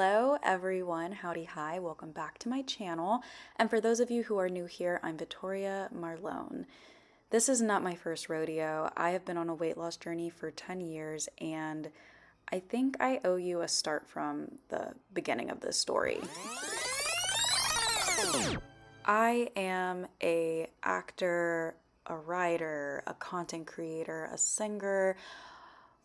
Hello everyone, howdy hi, welcome back to my channel. And for those of you who are new here, I'm Victoria Marlone. This is not my first rodeo. I have been on a weight loss journey for 10 years and I think I owe you a start from the beginning of this story. I am an actor, a writer, a content creator, a singer.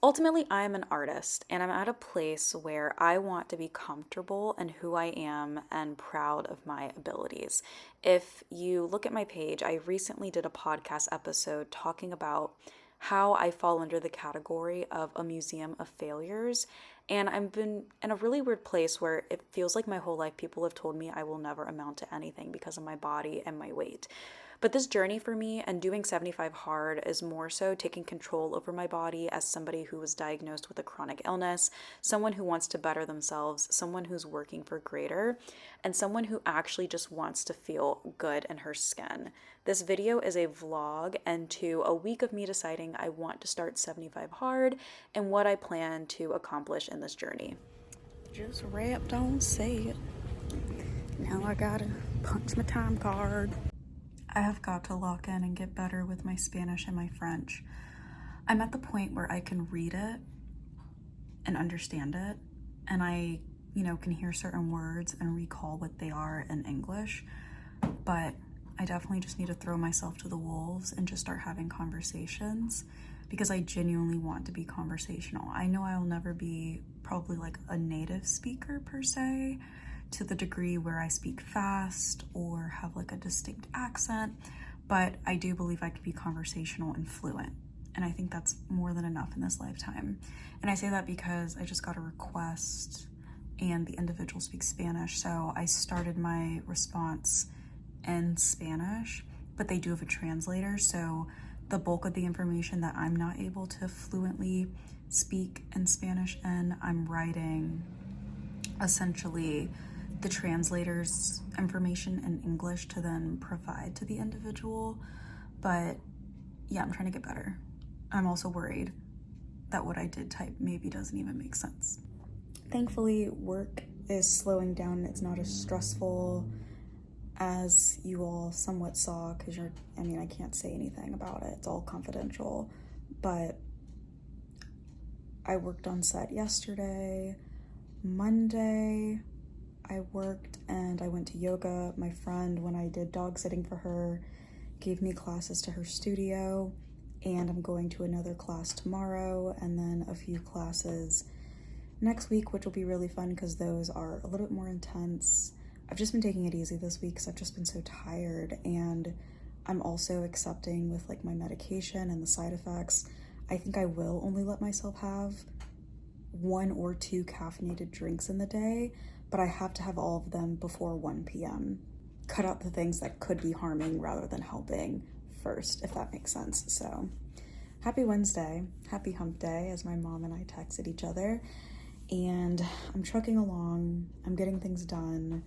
Ultimately, I am an artist and I'm at a place where I want to be comfortable in who I am and proud of my abilities. If you look at my page, I recently did a podcast episode talking about how I fall under the category of a museum of failures. And I've been in a really weird place where it feels like my whole life people have told me I will never amount to anything because of my body and my weight. But this journey for me and doing 75 hard is more so taking control over my body as somebody who was diagnosed with a chronic illness, someone who wants to better themselves, someone who's working for greater, and someone who actually just wants to feel good in her skin. This video is a vlog into a week of me deciding I want to start 75 hard and what I plan to accomplish in this journey. Just wrapped on set. Now I gotta punch my time card. I have got to lock in and get better with my Spanish and my French. I'm at the point where I can read it and understand it, and I, can hear certain words and recall what they are in English, but I definitely just need to throw myself to the wolves and just start having conversations because I genuinely want to be conversational. I know I'll never be probably like a native speaker per se, to the degree where I speak fast or have like a distinct accent, but I do believe I could be conversational and fluent. And I think that's more than enough in this lifetime. And I say that because I just got a request and the individual speaks Spanish. So I started my response in Spanish, but they do have a translator. So the bulk of the information that I'm not able to fluently speak in Spanish and I'm writing essentially the translator's information in English to then provide to the individual. But yeah, I'm trying to get better. I'm also worried that what I did type maybe doesn't even make sense. Thankfully, work is slowing down. It's not as stressful as you all somewhat saw because I can't say anything about it. It's all confidential. But I worked on set yesterday. Monday, I worked and I went to yoga. My friend, when I did dog sitting for her, gave me classes to her studio, and I'm going to another class tomorrow and then a few classes next week, which will be really fun because those are a little bit more intense. I've just been taking it easy this week because I've just been so tired, and I'm also accepting with like my medication and the side effects. I think I will only let myself have 1 or 2 caffeinated drinks in the day, but I have to have all of them before 1 p.m. Cut out the things that could be harming rather than helping first, if that makes sense. So happy Wednesday, happy hump day, as my mom and I texted each other. And I'm trucking along, I'm getting things done,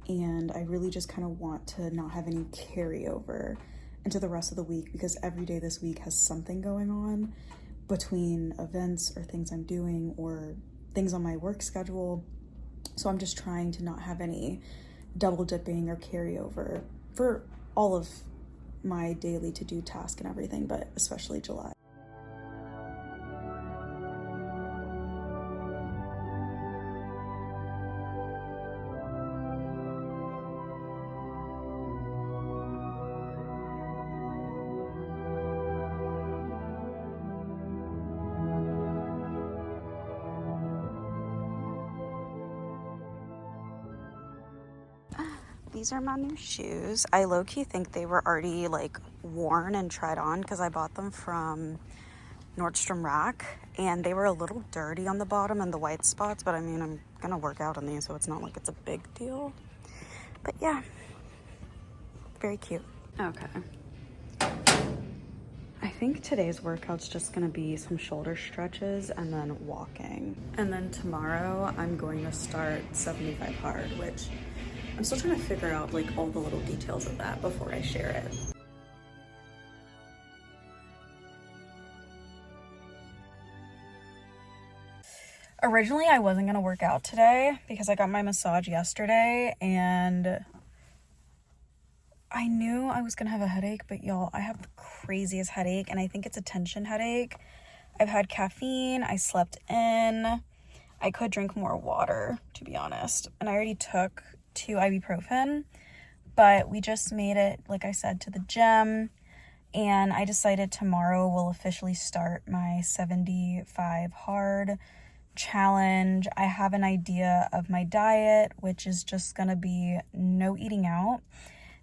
and I really just kind of want to not have any carryover into the rest of the week because every day this week has something going on between events or things I'm doing or things on my work schedule. So I'm just trying to not have any double dipping or carryover for all of my daily to-do task and everything, but especially July. These are my new shoes. I low-key think they were already like worn and tried on because I bought them from Nordstrom Rack and they were a little dirty on the bottom and the white spots, but I'm gonna work out on these so it's not like it's a big deal. But yeah, very cute. Okay. I think today's workout's just gonna be some shoulder stretches and then walking. And then tomorrow I'm going to start 75 hard, which I'm still trying to figure out like all the little details of that before I share it. Originally, I wasn't going to work out today because I got my massage yesterday and I knew I was going to have a headache, but y'all, I have the craziest headache and I think it's a tension headache. I've had caffeine, I slept in, I could drink more water, to be honest, and I already took 2 ibuprofen, but we just made it, like I said, to the gym, and I decided tomorrow will officially start my 75 hard challenge. I have an idea of my diet, which is just gonna be no eating out.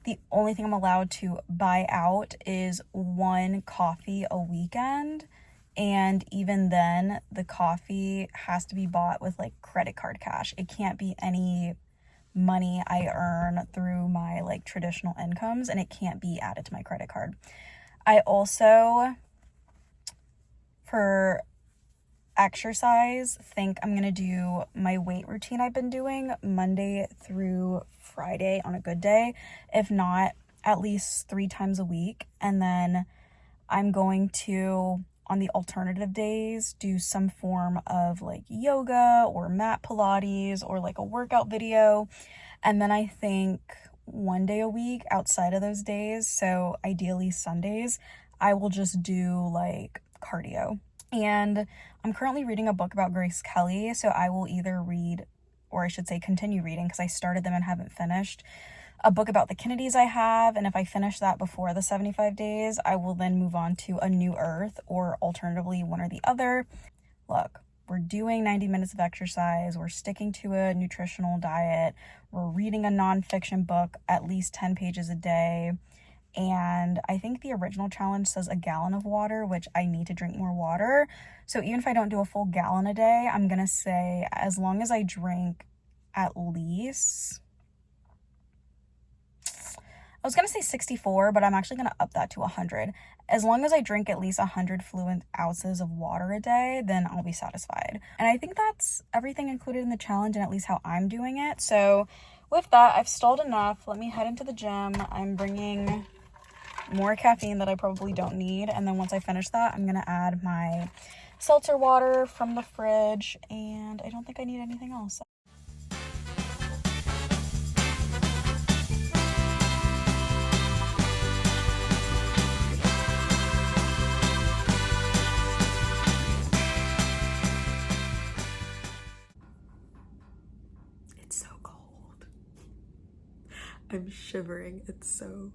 The only thing I'm allowed to buy out is 1 coffee a weekend. And even then, the coffee has to be bought with like credit card cash. It can't be any money I earn through my like traditional incomes, and it can't be added to my credit card. I also, for exercise, think I'm gonna do my weight routine I've been doing Monday through Friday on a good day, if not at least 3 times a week. And then I'm going to, on the alternative days, do some form of like yoga or mat Pilates or like a workout video. And then I think 1 day a week outside of those days, so ideally Sundays, I will just do like cardio. And I'm currently reading a book about Grace Kelly, so I will either read, or I should say continue reading, because I started them and haven't finished, a book about the Kennedys I have, and if I finish that before the 75 days, I will then move on to A New Earth, or alternatively one or the other. Look, we're doing 90 minutes of exercise, we're sticking to a nutritional diet, we're reading a nonfiction book at least 10 pages a day, and I think the original challenge says a gallon of water, which I need to drink more water. So even if I don't do a full gallon a day, I'm gonna say as long as I drink at least, I was going to say 64, but I'm actually going to up that to 100. As long as I drink at least 100 fluid ounces of water a day, then I'll be satisfied. And I think that's everything included in the challenge, and at least how I'm doing it. So with that, I've stalled enough. Let me head into the gym. I'm bringing more caffeine that I probably don't need. And then once I finish that, I'm going to add my seltzer water from the fridge. And I don't think I need anything else. It's so cold. I'm shivering. It's so